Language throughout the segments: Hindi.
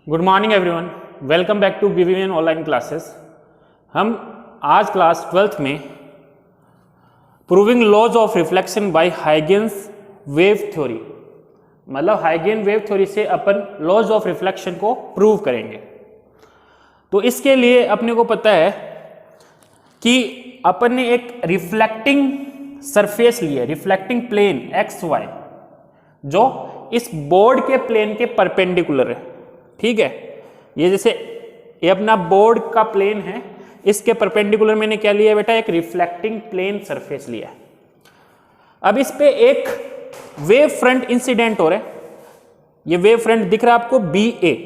Good morning everyone, welcome back to BVN online classes. हम आज क्लास 12th में proving laws of reflection by Huygens wave theory, मतलब हाइगेन वेव थ्योरी से अपन लॉज ऑफ रिफ्लेक्शन को प्रूव करेंगे। तो इसके लिए अपने को पता है कि अपन ने एक रिफ्लेक्टिंग सरफेस लिया, रिफ्लेक्टिंग प्लेन XY, जो इस बोर्ड के प्लेन के परपेंडिकुलर है। ठीक है, ये जैसे ये अपना बोर्ड का प्लेन है, इसके परपेंडिकुलर मैंने क्या लिया बेटा, एक रिफ्लेक्टिंग प्लेन सरफेस लिया। अब इस पे एक वेव फ्रंट इंसिडेंट हो रहा है। ये वेव फ्रंट दिख रहा है आपको BA,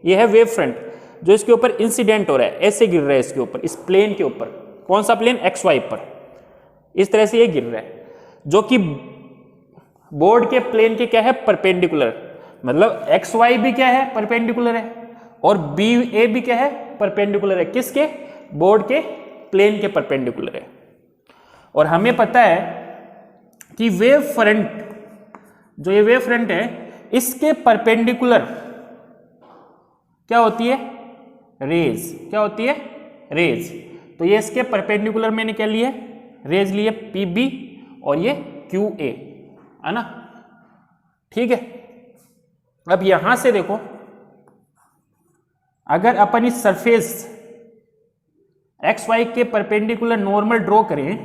ये है वेव फ्रंट जो इसके ऊपर इंसिडेंट हो रहा है, ऐसे गिर रहा है इसके ऊपर, इस प्लेन के ऊपर। कौन सा प्लेन? XY पर। इस तरह से ये गिर रहा है, जो कि बोर्ड के प्लेन के क्या है, परपेंडिकुलर। मतलब XY भी क्या है, परपेंडिकुलर है, और BA भी क्या है, परपेंडिकुलर है। किसके? बोर्ड के प्लेन के परपेंडिकुलर है। और हमें पता है कि वेव फ्रंट, जो ये वेव फ्रंट है, इसके परपेंडिकुलर क्या होती है? रेज। क्या होती है? रेज। तो ये इसके परपेंडिकुलर मैंने क्या लिए? रेज लिए, PB, और ये QA, है ना। ठीक है, अब यहां से देखो, अगर अपन इस सरफेस XY के परपेंडिकुलर नॉर्मल ड्रॉ करें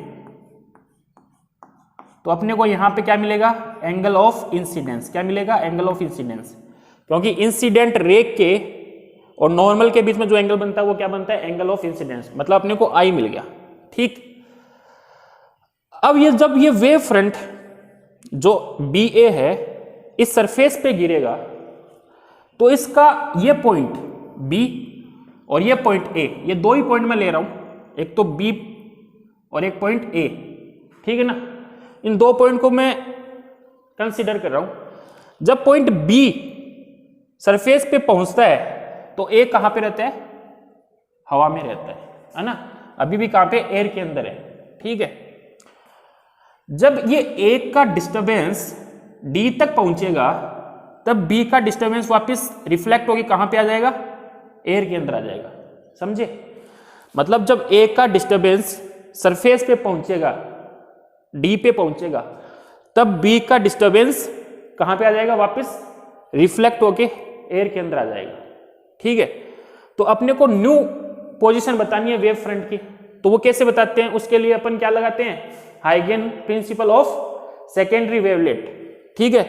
तो अपने को यहां पे क्या मिलेगा? Angle of incidence. क्या मिलेगा? Angle of incidence. क्योंकि इंसिडेंट रे के और नॉर्मल के बीच में जो एंगल बनता है वो क्या बनता है? Angle of incidence. मतलब अपने को I मिल गया। ठीक, अब ये जब ये वेव फ्रंट जो BA है इस सरफेस पे गिरेगा तो इसका ये पॉइंट B और ये पॉइंट A, ये दो ही पॉइंट मैं ले रहा हूं, एक तो B और एक पॉइंट A। ठीक है ना, इन दो पॉइंट को मैं कंसीडर कर रहा हूं। जब पॉइंट B सरफेस पे पहुंचता है तो A कहां पे रहता है? हवा में रहता है ना। अभी भी कहां पे? एयर के अंदर है। ठीक है, जब ये A का डिस्टर्बेंस D तक पहुंचेगा तब B का डिस्टर्बेंस वापस रिफ्लेक्ट होके कहां पे आ जाएगा? एयर के अंदर आ जाएगा। समझे? मतलब जब A का डिस्टर्बेंस सरफेस पे पहुंचेगा, D पे पहुंचेगा, तब B का डिस्टर्बेंस कहां पे आ जाएगा? वापस रिफ्लेक्ट होके एयर के अंदर आ जाएगा। ठीक है, तो अपने को न्यू पोजीशन बतानी है वेव फ्रंट की, तो वो कैसे बताते हैं? उसके लिए अपन क्या लगाते हैं? हाइगेन प्रिंसिपल ऑफ सेकेंडरी वेवलेट। ठीक है,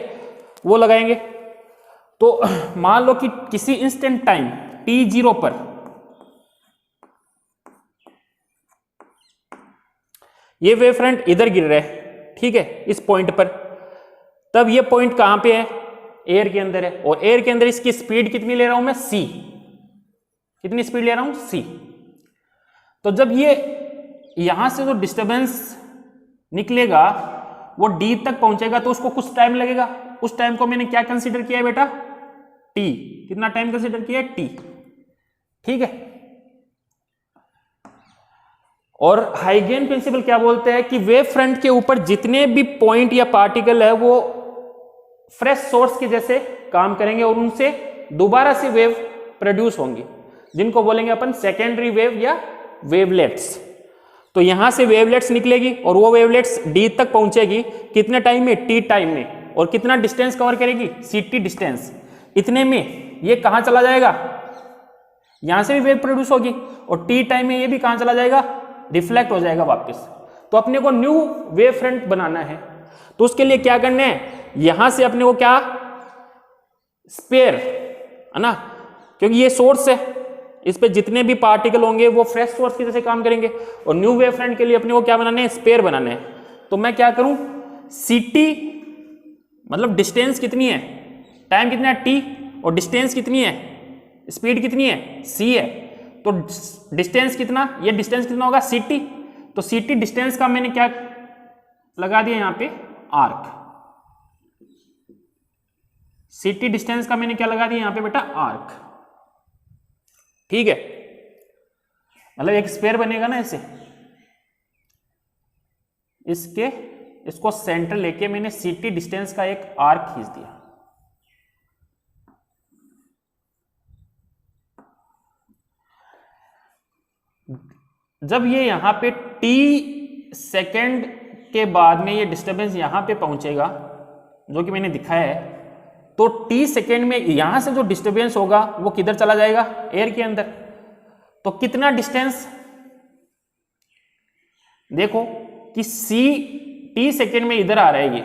वो लगाएंगे। तो मान लो कि किसी इंस्टेंट टाइम t0 पर ये वेव फ्रंट इधर गिर रहा है, ठीक है, इस पॉइंट पर। तब ये पॉइंट कहां पे है? एयर के अंदर है, और एयर के अंदर इसकी स्पीड कितनी ले रहा हूं मैं? c। कितनी स्पीड ले रहा हूं? c। तो जब ये यहां से जो डिस्टर्बेंस निकलेगा वो D तक पहुंचेगा तो उसको कुछ टाइम लगेगा। उस टाइम को मैंने क्या कंसीडर किया है बेटा? T। कितना टाइम कंसीडर किया है? T। ठीक है, और हाइगेन प्रिंसिपल क्या बोलते हैं कि वेव फ्रंट के ऊपर जितने भी पॉइंट या पार्टिकल है वो फ्रेश सोर्स के जैसे काम करेंगे और उनसे दोबारा से वेव प्रोड्यूस होंगी, जिनको बोलेंगे अपन सेकेंडरी वेव या वेवलेट्स। तो यहां से वेवलेट्स निकलेगी और वो वेवलेट्स D तक पहुंचेगी कितने टाइम में? T टाइम में। और कितना डिस्टेंस कवर करेगी? CT distance. इतने में ये कहां चला जाएगा? यहां से भी वेव प्रोड्यूस होगी, और T टाइम में ये भी कहां चला जाएगा? रिफ्लेक्ट हो जाएगा वापस। तो अपने को न्यू वेव फ्रंट बनाना है, तो उसके लिए क्या करना है? यहां से अपने को क्या? स्पेयर, है ना, क्योंकि ये सोर्स है, इस पे जितने भी पार्टिकल होंगे वो फ्रेश सोर्स की जैसे काम करेंगे। और न्यू वेव फ्रंट के लिए अपने को क्या बनाने हैं? स्पेयर बनाने हैं। तो मैं क्या करूं? CT मतलब डिस्टेंस कितनी है, टाइम कितना है T, और डिस्टेंस कितनी है, स्पीड कितनी है, C है। तो डिस्टेंस कितना, ये डिस्टेंस कितना होगा? CT। तो CT डिस्टेंस का मैंने क्या लगा दिया यहां पे? आर्क। CT डिस्टेंस का मैंने क्या लगा दिया यहां पे बेटा? आर्क। ठीक है, मतलब एक स्पेयर बनेगा ना ऐसे, इसको सेंटर लेके मैंने CT डिस्टेंस का एक आर्क खींच दिया। जब ये यहाँ पे t सेकेंड के बाद में ये डिस्टर्बेंस यहाँ पे पहुंचेगा, जो कि मैंने दिखाया है, तो t सेकेंड में यहां से जो डिस्टर्बेंस होगा वो किधर चला जाएगा, एयर के अंदर। तो कितना डिस्टेंस, देखो कि t सेकेंड में इधर आ रहा है ये,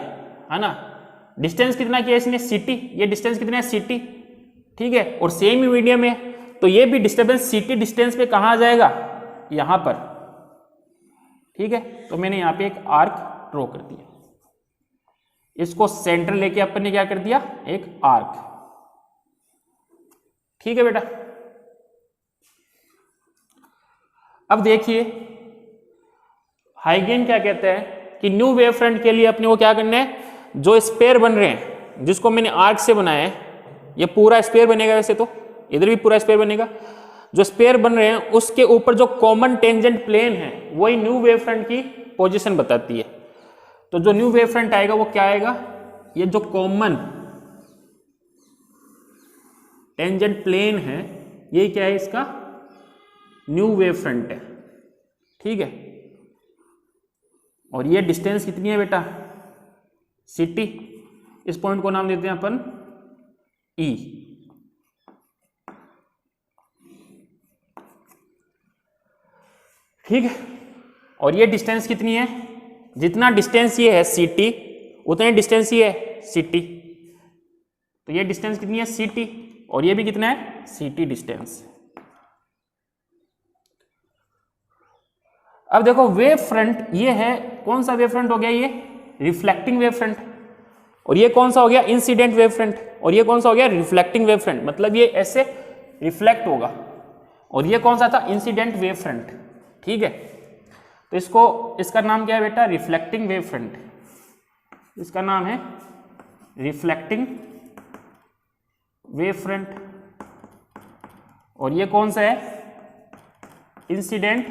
है ना, डिस्टेंस कितना किया इसने ct, ये डिस्टेंस कितना है ct, ठीक है। और सेम मीडियम है तो ये भी डिस्टर्बेंस ct डिस्टेंस पे कहां आ जाएगा, यहां पर, ठीक है। तो मैंने यहां पे एक आर्क ड्रॉ कर दिया, इसको सेंटर लेके अपन ने क्या कर दिया, एक आर्क, ठीक है बेटा। अब देखिए हाइगेन क्या कहता है कि न्यू वेव फ्रंट के लिए अपने को क्या करना है, जो स्पेयर बन रहे हैं जिसको मैंने आर्क से बनाया है, ये पूरा स्पेयर बनेगा, वैसे तो इधर भी पूरा स्पेयर बनेगा, जो स्पेयर बन रहे हैं उसके ऊपर जो कॉमन टेंजेंट प्लेन है वही न्यू वेव फ्रंट की पोजीशन बताती है। तो जो न्यू वेव फ्रंट आएगा वो क्या आएगा, ये जो कॉमन टेंजेंट प्लेन है ये क्या है, इसका न्यू वेव फ्रंट है, ठीक है। और ये डिस्टेंस कितनी है बेटा, ct, इस पॉइंट को नाम देते हैं अपन E, ठीक है। और ये डिस्टेंस कितनी है, जितना डिस्टेंस ये है ct उतने डिस्टेंस ये है ct, तो ये डिस्टेंस कितनी है ct, और ये भी कितना है ct डिस्टेंस। अब देखो वेव फ्रंट ये है, कौन सा वेव फ्रंट हो गया, ये रिफ्लेक्टिंग वेव फ्रंट, और ये कौन सा हो गया, इंसिडेंट वेव फ्रंट, और ये कौन सा हो गया, रिफ्लेक्टिंग वेव फ्रंट, मतलब ये ऐसे रिफ्लेक्ट होगा। और ये कौन सा था, इंसिडेंट वेव फ्रंट, ठीक है। तो इसका नाम क्या है बेटा, रिफ्लेक्टिंग वेव फ्रंट, इसका नाम है रिफ्लेक्टिंग वेव फ्रंट। और ये कौन सा है, इंसिडेंट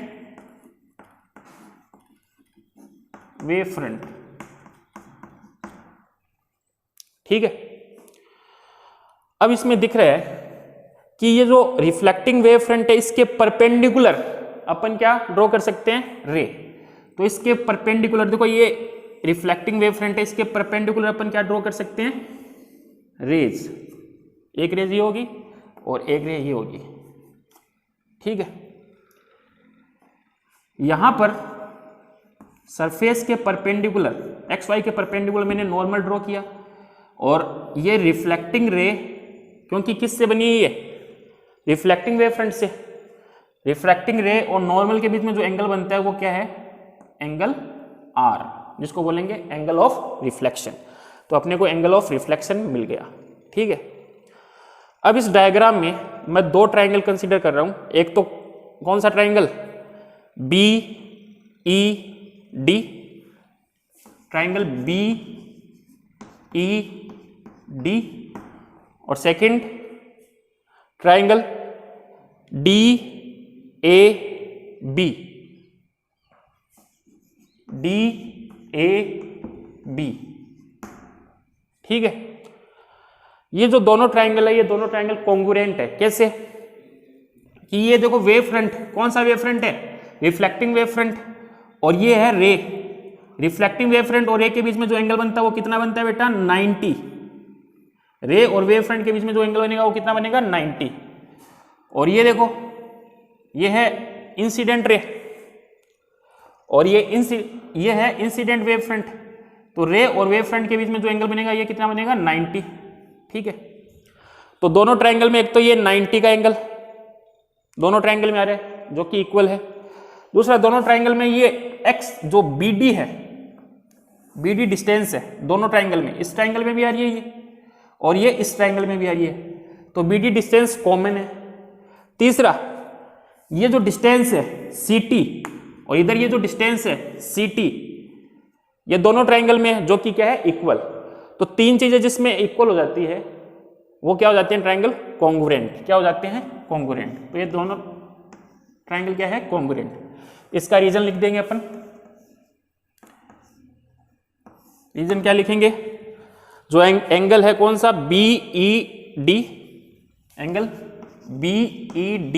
वेव फ्रंट, ठीक है। अब इसमें दिख रहा है कि ये जो रिफ्लेक्टिंग वेव फ्रंट है इसके परपेंडिकुलर अपन क्या ड्रॉ कर सकते हैं, रे। तो इसके परपेंडिकुलर देखो ये रिफ्लेक्टिंग वेव फ्रंट है, इसके परपेंडिकुलर अपन क्या ड्रॉ कर सकते हैं, रेज, एक रेज ये होगी और एक रे ये होगी, ठीक है। यहां पर सरफेस के परपेंडिकुलर XY के परपेंडिकुलर मैंने नॉर्मल ड्रॉ किया, और ये रिफ्लेक्टिंग रे क्योंकि किससे बनी है, ये रिफ्लेक्टिंग वेव फ्रंट से, रिफ्रैक्टिंग रे और नॉर्मल के बीच में जो एंगल बनता है वो क्या है, एंगल R, जिसको बोलेंगे एंगल ऑफ रिफ्लेक्शन। तो अपने को एंगल ऑफ रिफ्लेक्शन मिल गया, ठीक है। अब इस डायग्राम में मैं दो ट्राइंगल कंसीडर कर रहा हूं, एक तो कौन सा ट्राइंगल, BED, ट्राइंगल BED, और सेकंड ट्राइंगल DAB, ठीक है। ये जो दोनों ट्राइंगल है ये दोनों ट्राइंगल कॉन्ग्रुएंट है, कैसे कि ये देखो वेव फ्रंट, कौन सा वेव फ्रंट है, रिफ्लेक्टिंग वेव फ्रंट, और ये है रे। रिफ्लेक्टिंग वेव फ्रंट और रे के बीच में जो एंगल बनता है वो कितना बनता है बेटा, 90। रे और वेव फ्रंट के बीच में जो एंगल बनेगा वो कितना बनेगा, 90। और ये देखो ये है इंसिडेंट रे और ये है इंसिडेंट वेव फ्रंट, तो रे और वेव फ्रंट के बीच में जो एंगल बनेगा ये कितना बनेगा, 90, ठीक है। तो दोनों ट्राइंगल में एक तो ये 90 का एंगल दोनों ट्राइंगल में आ रहा है जो कि इक्वल है, दूसरा दोनों ट्राइंगल में ये x जो BD है, BD डिस्टेंस है दोनों ट्राइंगल में, इस ट्राइंगल में भी आ रही है ये और ये इस ट्राइंगल में भी आ रही है, तो BD डिस्टेंस कॉमन है। तीसरा ये जो डिस्टेंस है CT और इधर ये जो डिस्टेंस है CT, ये दोनों ट्राइंगल में है जो कि क्या है, इक्वल। तो तीन चीजें जिसमें इक्वल हो जाती है वो क्या हो जाती हैं, ट्राइंगल कॉन्ग्रुएंट, क्या हो जाते हैं, कॉन्ग्रुएंट। तो ये दोनों ट्राइंगल क्या है, कॉन्ग्रुएंट। इसका रीजन लिख देंगे अपन, रीजन क्या लिखेंगे, जो एंगल है कौन सा, BED, एंगल BED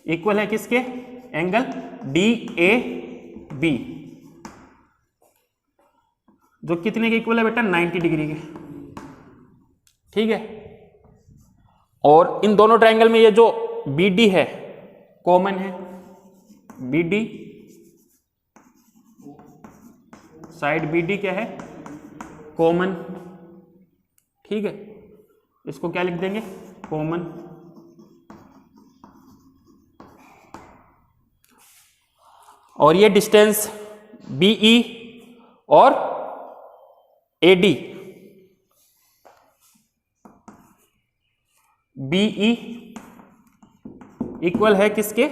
इक्वल है किसके, एंगल डी ए बी, जो कितने के इक्वल है बेटा, 90 डिग्री के। ठीक है, और इन दोनों ट्रायंगल में ये जो बी डी है कॉमन है, B D side B D क्या है, कॉमन। ठीक है, इसको क्या लिख देंगे, कॉमन। और ये डिस्टेंस बीई और एडी, बीई इक्वल है किसके,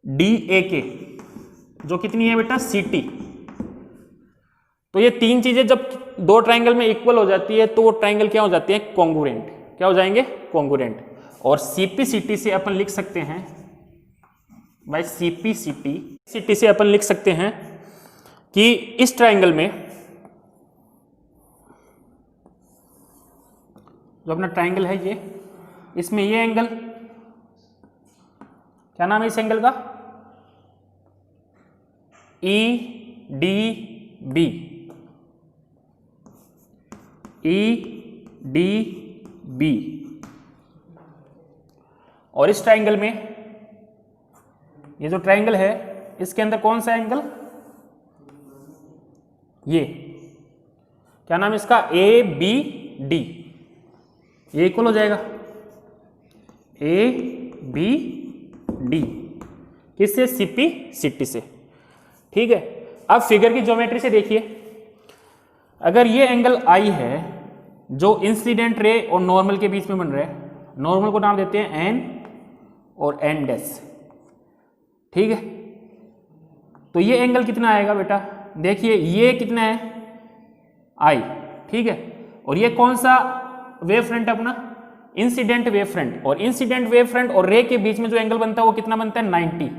डी ए के, जो कितनी है बेटा, सीटी। तो ये तीन चीजें जब दो ट्रायंगल में इक्वल हो जाती है तो वो ट्रायंगल क्या हो जाती है, कॉन्ग्रुएंट। क्या हो जाएंगे, कॉन्ग्रुएंट। और सीपी सीटी से अपन लिख सकते हैं भाई, सीपी सीटी से अपन लिख सकते हैं कि इस ट्रायंगल में जो अपना ट्रायंगल है ये, इसमें ये एंगल क्या नाम है इस एंगल का, E D B, E D B. और इस ट्रायंगल में ये जो ट्रायंगल है इसके अंदर कौन सा एंगल, ये क्या नाम है इसका, ए बी डी, ये इक्वल हो जाएगा ए बी डी किससे, सीपी सीटी से। ठीक है, अब फिगर की ज्योमेट्री से देखिए, अगर ये एंगल आई है जो इंसिडेंट रे और नॉर्मल के बीच में बन रहा है, नॉर्मल को नाम देते हैं एन और एन डैश। ठीक है, तो ये एंगल कितना आएगा बेटा, देखिए ये कितना है, आई। ठीक है, और ये कौन सा वेव फ्रंट है अपना, इंसिडेंट वेव फ्रंट। और इंसिडेंट वेव फ्रंट और रे के बीच में जो एंगल बनता है वो कितना बनता है, 90।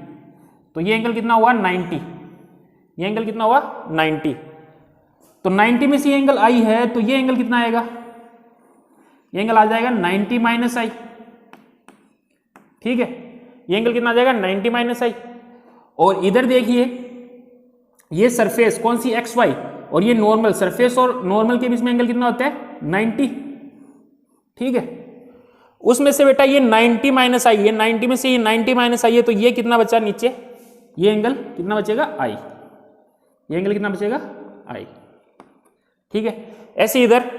तो ये एंगल कितना हुआ, 90। ये एंगल कितना हुआ, 90। तो 90 में से ये एंगल आई है, तो ये एंगल कितना आएगा, ये एंगल आ जाएगा 90 माइनस आई। ठीक है, ये एंगल कितना आ जाएगा, 90 माइनस आई। और इधर देखिए ये सरफेस कौन सी, एक्स वाई, और ये नॉर्मल, सरफेस और नॉर्मल के बीच में एंगल कितना होता है, 90। ठीक है, उसमें से बेटा ये 90 माइनस आई है, 90 में से ये 90 माइनस आई है, तो ये कितना बचा नीचे, ये एंगल कितना बचेगा, आई। ये एंगल कितना बचेगा, आई। ठीक है, ऐसे इधर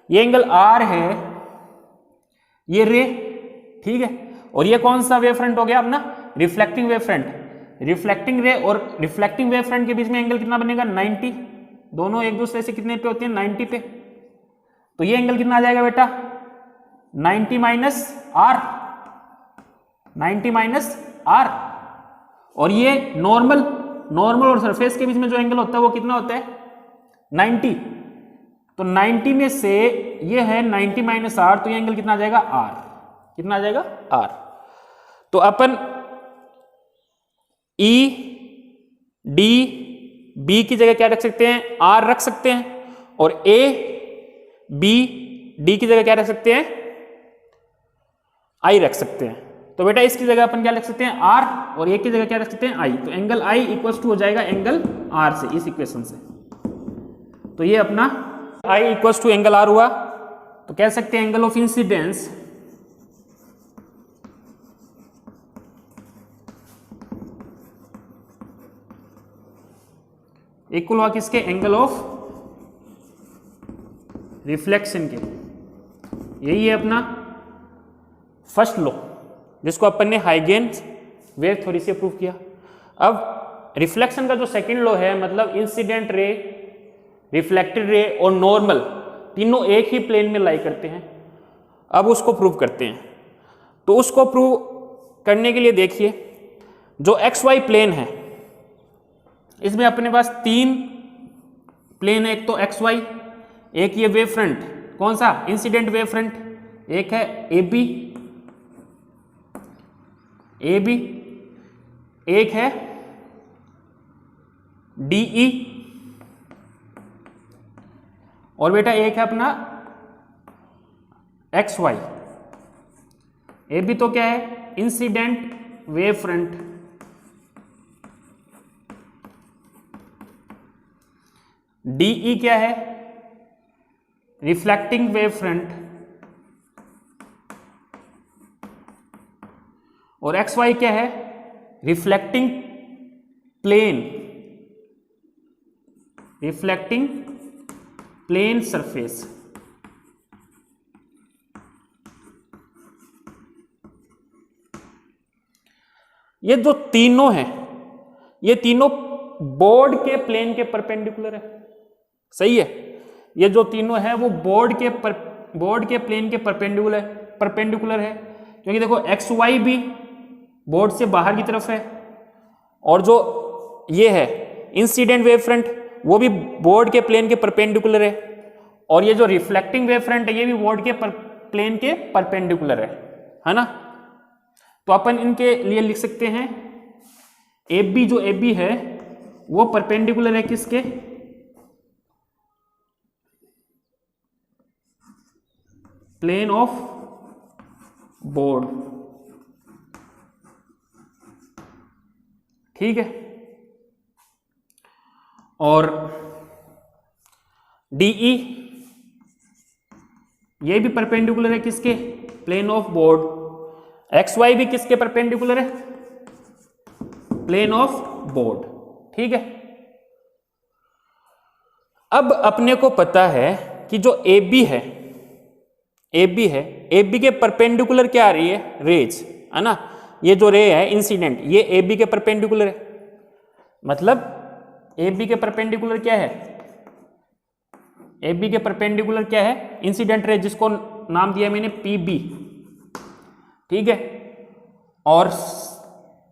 ये एंगल आर है, ये रे। ठीक है, और ये कौन सा वेव फ्रंट हो गया अपना, रिफ्लेक्टिंग वेव फ्रंट। रिफ्लेक्टिंग रे और रिफ्लेक्टिंग वेव फ्रंट के बीच में एंगल कितना बनेगा, 90। दोनों एक दूसरे से कितने पे होते हैं, 90 पे। तो ये एंगल कितना आ जाएगा बेटा, 90 माइनस आर, 90 माइनस आर। और ये नॉर्मल और सरफेस के बीच में जो एंगल होता है वो कितना होता है, 90। तो 90 में से ये है 90 माइनस आर, तो ये एंगल कितना आ जाएगा, आर। कितना आ जाएगा, आर। तो अपन ई डी बी की जगह क्या रख सकते हैं, आर रख सकते हैं, और ए बी डी की जगह क्या रख सकते हैं, आई रख सकते हैं। तो बेटा इसकी जगह अपन क्या रख सकते हैं, आर, और ए की जगह क्या रख सकते हैं, आई। तो एंगल आई इक्वल्स टू हो जाएगा एंगल आर से, इस इक्वेशन से। तो ये अपना I equals to angle are हुआ। तो कह सकते हैं एंगल ऑफ इंसिडेंस इक्वल हुआ किसके, एंगल ऑफ रिफ्लेक्शन के। यही है अपना फर्स्ट लॉ, जिसको अपन ने हाइगेन्स वेव थ्योरी से प्रूव किया। अब रिफ्लेक्शन का जो सेकंड लॉ है, मतलब इंसिडेंट रे, रिफ्लेक्टेड रे और नॉर्मल तीनों एक ही प्लेन में लाई करते हैं। अब उसको प्रूव करते हैं। तो उसको प्रूव करने के लिए देखिए, जो एक्स वाई प्लेन है इसमें अपने पास तीन प्लेन है। एक तो एक्स वाई, एक ये वेव फ्रंट, कौन सा, इंसिडेंट वेव फ्रंट, एक है ए बी, एक है डीई, और बेटा एक है अपना एक्स वाई। ए बी तो क्या है, इंसिडेंट वेव फ्रंट DE क्या है, रिफ्लेक्टिंग वेव फ्रंट, और XY क्या है, रिफ्लेक्टिंग प्लेन सरफेस। ये जो तीनों हैं, ये तीनों बोर्ड के प्लेन के परपेंडिकुलर है, सही है। ये जो तीनों है वो बोर्ड के प्लेन के परपेंडिकुलर है, क्योंकि देखो XY भी बोर्ड से बाहर की तरफ है, और जो ये है इंसिडेंट वेव फ्रंट वो भी बोर्ड के प्लेन के परपेंडिकुलर है, और ये जो रिफ्लेक्टिंग वेव फ्रंट है ये भी बोर्ड के प्लेन के परपेंडिकुलर है ना। तो अपन इनके लिए लिख सकते हैं AB, जो AB है वो परपेंडिकुलर है किसके, प्लेन ऑफ बोर्ड, ठीक है। और DE ये भी परपेंडिकुलर है किसके, प्लेन ऑफ बोर्ड। XY भी किसके परपेंडिकुलर है, प्लेन ऑफ बोर्ड, ठीक है। अब अपने को पता है कि जो AB है, AB के परपेंडिकुलर क्या आ रही है, रेज, है ना। ये जो रे है इंसिडेंट, ये AB के परपेंडिकुलर है, मतलब AB के परपेंडिकुलर क्या है, AB के परपेंडिकुलर क्या है, इंसिडेंट रे, जिसको नाम दिया मैंने PB, ठीक है। और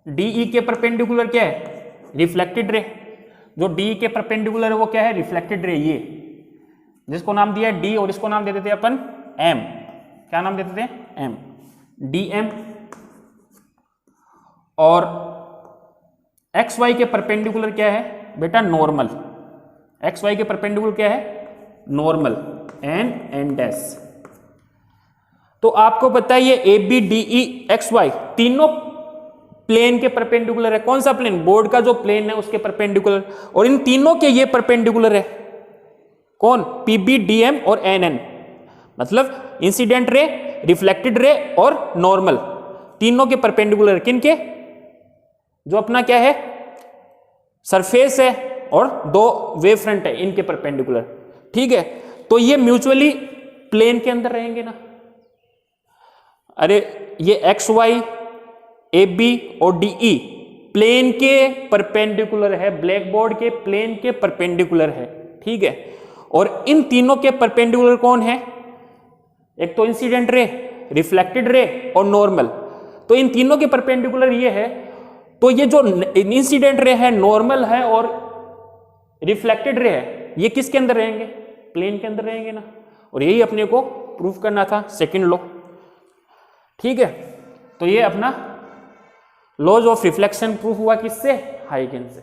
DE के परपेंडिकुलर क्या है, रिफ्लेक्टेड रे। जो DE के परपेंडिकुलर है वो क्या है, रिफ्लेक्टेड रे, ये जिसको नाम दिया है D, और इसको नाम दे देते अपन M। क्या नाम देते थे, M, DM। और XY के परपेंडिकुलर क्या है बेटा, नॉर्मल। XY के परपेंडिकुलर क्या है, नॉर्मल, N डैश। तो आपको पता है ये AB, DE, XY तीनों प्लेन के परपेंडिकुलर है। कौन सा प्लेन, बोर्ड का जो प्लेन है उसके परपेंडिकुलर, और इन तीनों के ये परपेंडिकुलर है, कौन, PB, DM और NN, मतलब इंसिडेंट रे, रिफ्लेक्टेड रे और नॉर्मल, तीनों के परपेंडिकुलर, किन के, जो अपना क्या है, सरफेस है और दो वेव फ्रंट है, इनके परपेंडिकुलर, ठीक है। तो ये म्यूचुअली प्लेन के अंदर रहेंगे ना। अरे ये XY, AB और DE प्लेन के परपेंडिकुलर है, ब्लैक बोर्ड के प्लेन के परपेंडिकुलर है, ठीक है। और इन तीनों के परपेंडिकुलर कौन है, एक तो इंसिडेंट रे, रिफ्लेक्टेड रे और नॉर्मल। तो इन तीनों के परपेंडिकुलर ये है, तो ये जो इंसिडेंट रे है, नॉर्मल है और रिफ्लेक्टेड रे है, ये किसके अंदर रहेंगे, प्लेन के अंदर रहेंगे ना। और यही अपने को प्रूफ करना था, सेकंड लॉ, ठीक है। तो ये अपना लॉज ऑफ रिफ्लेक्शन प्रूफ हुआ किससे, हाइगेन से।